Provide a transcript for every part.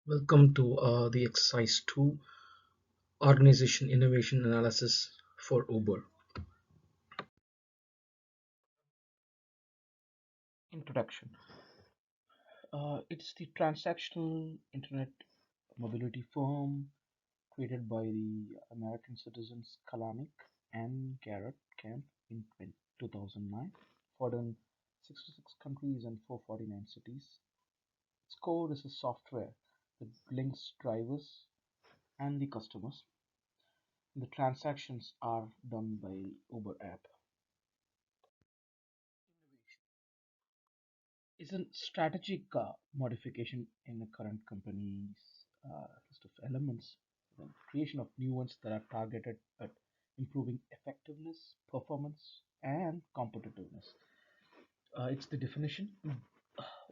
Welcome to the exercise 2 organization innovation analysis for Uber. Introduction. It's the transactional internet mobility firm created by the American citizens Kalanick and Garrett Camp in 2009, fought in 66 countries and 449 cities. Its core is a software that links drivers and the customers. The transactions are done by Uber app. Is a strategic modification in the current company's list of elements, the creation of new ones that are targeted at improving effectiveness, performance, and competitiveness. It's the definition.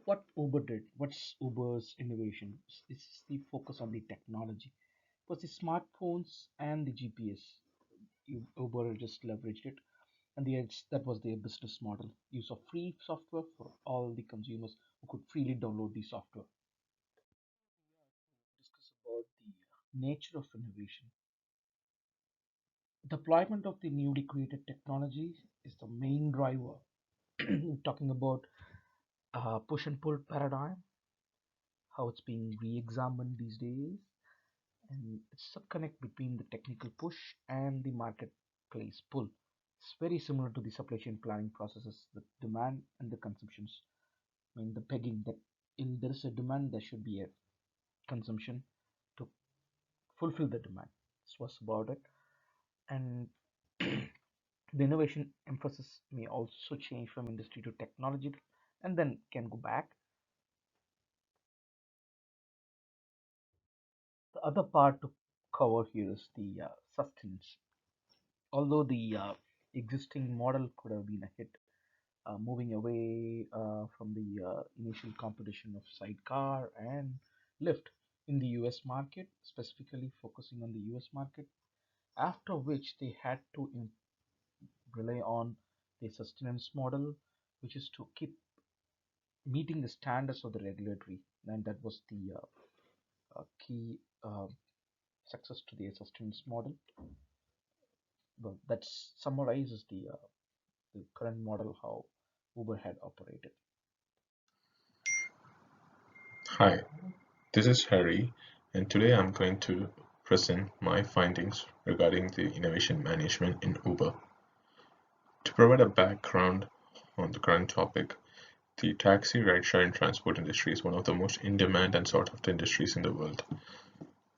What Uber did, what's Uber's innovation? It's the focus on the technology. It was the smartphones and the GPS. Uber just leveraged it, and that was their business model: use of free software for all the consumers who could freely download the software. Discuss about the nature of innovation. Deployment of the newly created technology is the main driver. Talking about push and pull paradigm, how it's being re-examined these days, and it's a connect between the technical push and the marketplace pull. It's very similar to the supply chain planning processes, the demand and the consumptions. I mean, the pegging that in there is a demand, there should be a consumption to fulfill the demand. This was about it. And the innovation emphasis may also change from industry to technology and then can go back. The other part to cover here is the sustenance. Although the existing model could have been a hit, moving away from the initial competition of sidecar and lift in the US market, specifically focusing on the US market, after which they had to rely on the sustenance model, which is to keep meeting the standards of the regulatory, and that was the key success to the sustenance model. Well, that summarizes the current model how Uber had operated. Hi, this is Harry, and today I'm going to present my findings regarding the innovation management in Uber. To provide a background on the current topic, the taxi, rideshare, and transport industry is one of the most in demand and sought after industries in the world.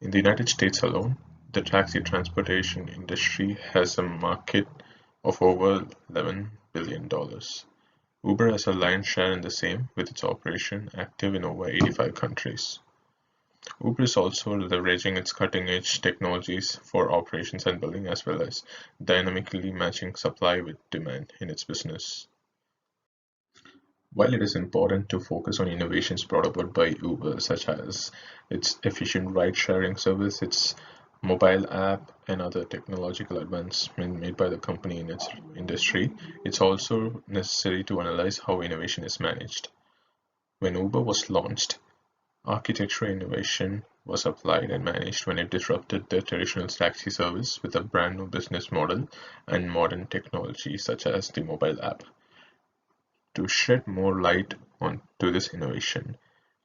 In the United States alone, the taxi transportation industry has a market of over $11 billion. Uber has a lion's share in the same, with its operation active in over 85 countries. Uber is also leveraging its cutting-edge technologies for operations and billing, as well as dynamically matching supply with demand in its business. While it is important to focus on innovations brought about by Uber, such as its efficient ride-sharing service, its mobile app, and other technological advancements made by the company in its industry, it's also necessary to analyze how innovation is managed. When Uber was launched, architectural innovation was applied and managed when it disrupted the traditional taxi service with a brand new business model and modern technology such as the mobile app. To shed more light onto this innovation,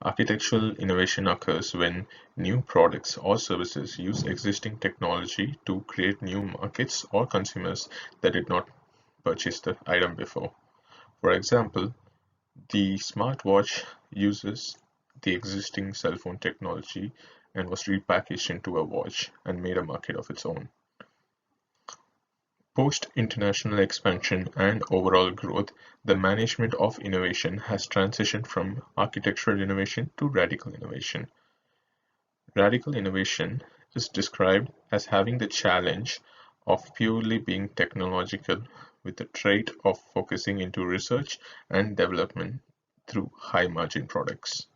architectural innovation occurs when new products or services use existing technology to create new markets or consumers that did not purchase the item before. For example, the smartwatch uses the existing cell phone technology and was repackaged into a watch and made a market of its own. Post-international expansion and overall growth, the management of innovation has transitioned from architectural innovation to radical innovation. Radical innovation is described as having the challenge of purely being technological with the trait of focusing into research and development through high margin products.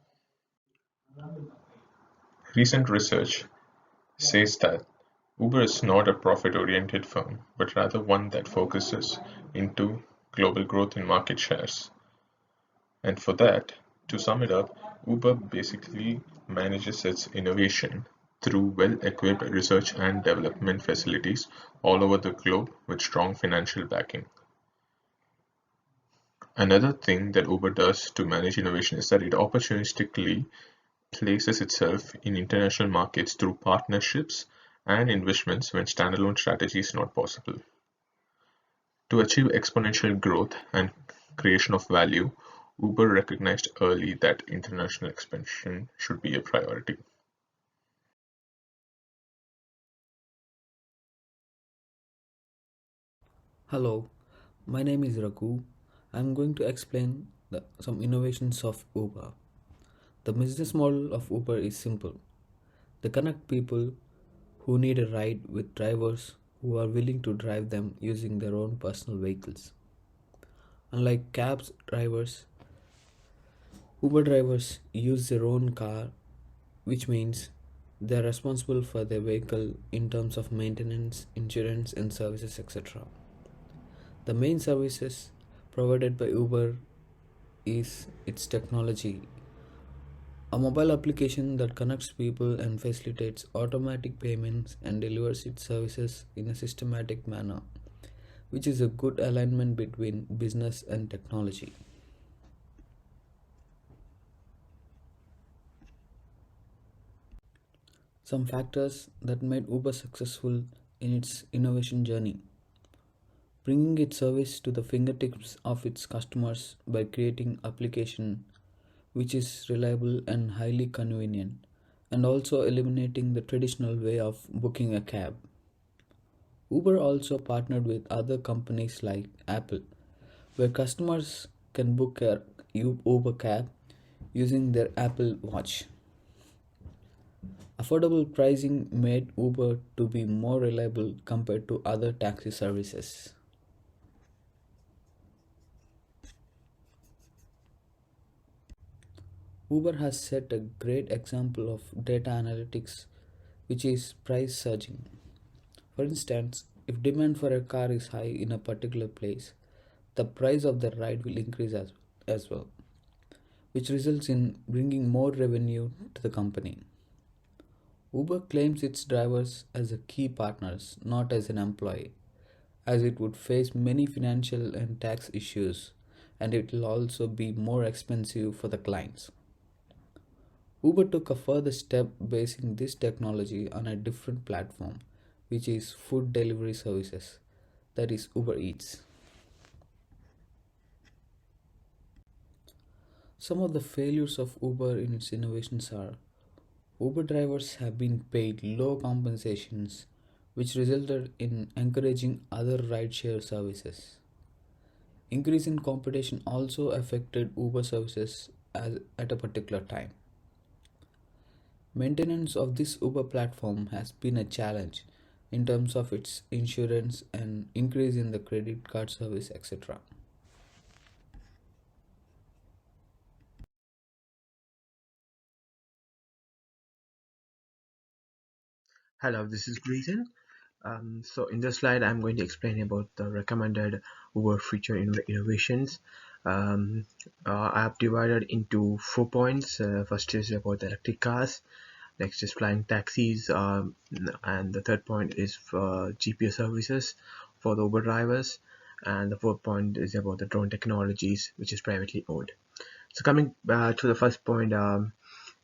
Recent research says that Uber is not a profit-oriented firm, but rather one that focuses into global growth in market shares. And for that, to sum it up, Uber basically manages its innovation through well-equipped research and development facilities all over the globe with strong financial backing. Another thing that Uber does to manage innovation is that it opportunistically places itself in international markets through partnerships and investments when standalone strategy is not possible. To achieve exponential growth and creation of value, Uber recognized early that international expansion should be a priority. Hello, my name is Raghu. I'm going to explain some innovations of Uber. The business model of Uber is simple. They connect people who need a ride with drivers who are willing to drive them using their own personal vehicles. Unlike cabs drivers, Uber drivers use their own car, which means they are responsible for their vehicle in terms of maintenance, insurance, and services, etc. The main services provided by Uber is its technology, a mobile application that connects people and facilitates automatic payments and delivers its services in a systematic manner, which is a good alignment between business and technology. Some factors that made Uber successful in its innovation journey: bringing its service to the fingertips of its customers by creating application which is reliable and highly convenient, and also eliminating the traditional way of booking a cab. Uber also partnered with other companies like Apple, where customers can book a Uber cab using their Apple Watch. Affordable pricing made Uber to be more reliable compared to other taxi services. Uber has set a great example of data analytics, which is price surging. For instance, if demand for a car is high in a particular place, the price of the ride will increase as well, which results in bringing more revenue to the company. Uber claims its drivers as a key partners, not as an employee, as it would face many financial and tax issues, and it will also be more expensive for the clients. Uber took a further step basing this technology on a different platform, which is food delivery services, that is Uber Eats. Some of the failures of Uber in its innovations are: Uber drivers have been paid low compensations, which resulted in encouraging other rideshare services. Increase in competition also affected Uber services at a particular time. Maintenance of this Uber platform has been a challenge in terms of its insurance and increase in the credit card service, etc. Hello, this is Greeson. So in this slide, I'm going to explain about the recommended Uber feature innovations. I have divided into 4 points. First is about the electric cars. Next is flying taxis, and the third point is for GPS services for the Uber drivers, and the fourth point is about the drone technologies, which is privately owned. So coming to the first point, the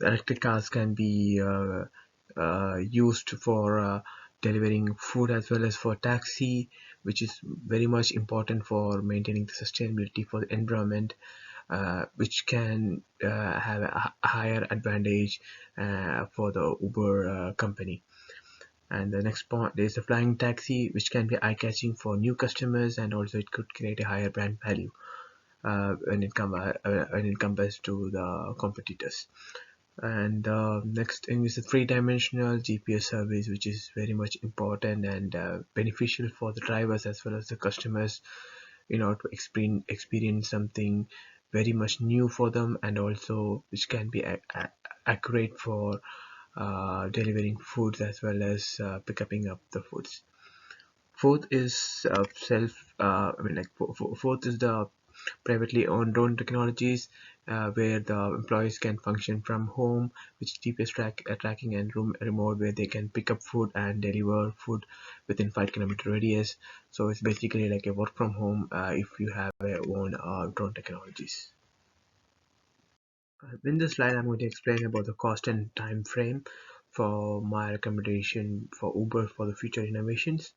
electric cars can be used for delivering food as well as for taxi, which is very much important for maintaining the sustainability for the environment, which can have a higher advantage for the Uber company. And the next point is the flying taxi, which can be eye-catching for new customers, and also it could create a higher brand value when it compares to the competitors. And next thing is the three-dimensional GPS service, which is very much important and beneficial for the drivers as well as the customers in order to experience something very much new for them, and also which can be accurate for delivering foods as well as picking up the foods. Fourth is fourth is the privately owned drone technologies, where the employees can function from home, which GPS tracking and room remote, where they can pick up food and deliver food within 5 kilometer radius. So it's basically like a work from home if you have your own drone technologies. In this slide, I'm going to explain about the cost and time frame for my recommendation for Uber for the future innovations.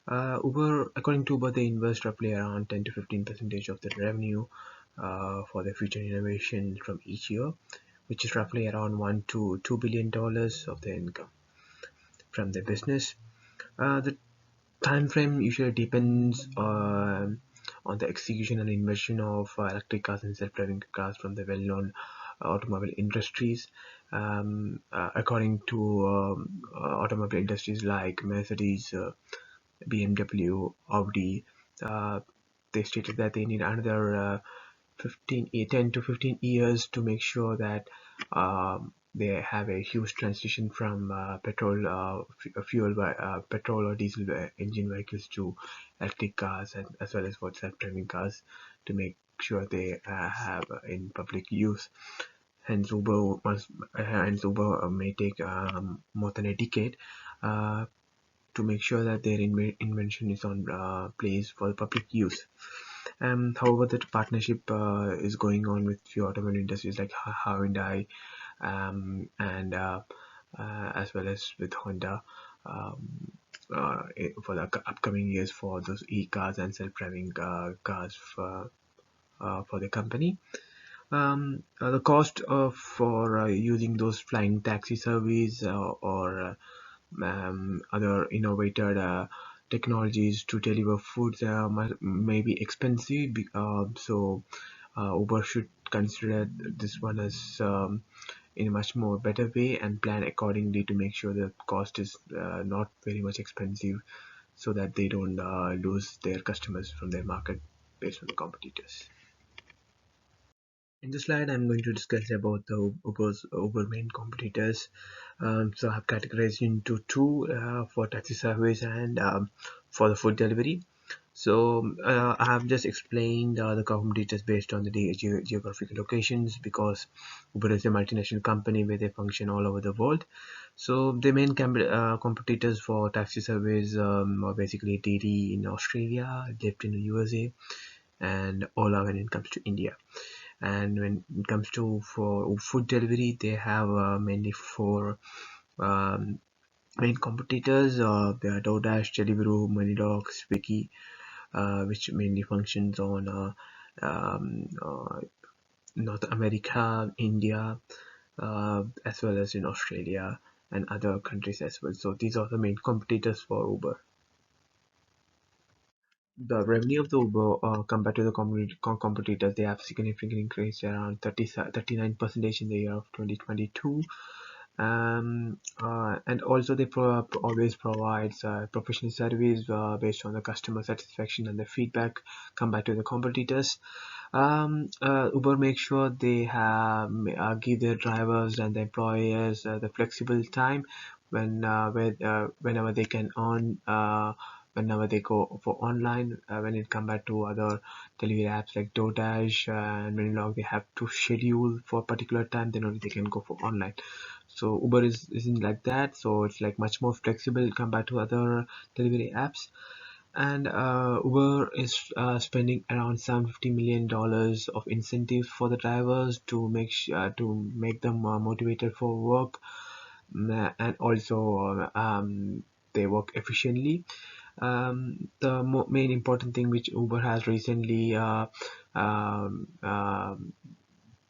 Uber, according to Uber, they invest roughly around 10 to 15% of their revenue for their future innovation from each year, which is roughly around $1 to $2 billion of their income from their business. The time frame usually depends on the execution and invention of electric cars and self-driving cars from the well-known automobile industries. According to automobile industries like Mercedes, BMW, Audi, uh, they stated that they need another 10 to 15 years to make sure that they have a huge transition from petrol or diesel engine vehicles to electric cars, and as well as for self-driving cars, to make sure they have in public use. Hence Uber may take more than a decade uh, to make sure that their invention is on place for the public use. However, the partnership is going on with few automotive industries like Hyundai, and as well as with Honda, um, for the upcoming years for those e-cars and self-driving cars for the company. The cost for using those flying taxi service or other innovated technologies to deliver foods may be expensive. So Uber should consider this one as in a much more better way and plan accordingly to make sure the cost is not very much expensive, so that they don't lose their customers from their market based on the competitors. In this slide, I'm going to discuss about the Uber main competitors. So I have categorized into two for taxi service and for the food delivery. So I have just explained the competitors based on the geographical locations, because Uber is a multinational company where they function all over the world. So the main competitors for taxi service are basically Didi in Australia, Lyft in the USA, and Ola when it comes to India. And when it comes to for food delivery, they have mainly four um, main competitors. They are DoorDash, Deliveroo, Moneydogs, Swiggy, which mainly functions on North America, India, as well as in Australia and other countries as well. So these are the main competitors for Uber. The revenue of the Uber compared to the competitors, they have significantly increased around 39% in the year of 2022. And also they always provides professional service based on the customer satisfaction and the feedback compared to the competitors. Uber makes sure they have give their drivers and the employers the flexible time whenever they can earn, whenever they go for online. When it compared to other delivery apps like DoorDash and Menulog, they have to schedule for a particular time, then only they can go for online. So Uber isn't like that, so it's like much more flexible compared to other delivery apps. And Uber is spending around $750 million of incentives for the drivers to make them motivated for work, and also they work efficiently. The main important thing which Uber has recently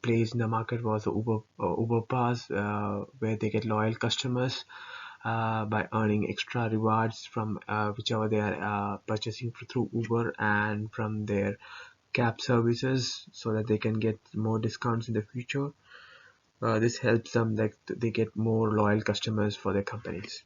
placed in the market was the Uber Pass, where they get loyal customers by earning extra rewards from whichever they are purchasing through Uber and from their cab services, so that they can get more discounts in the future. This helps them, like they get more loyal customers for their companies.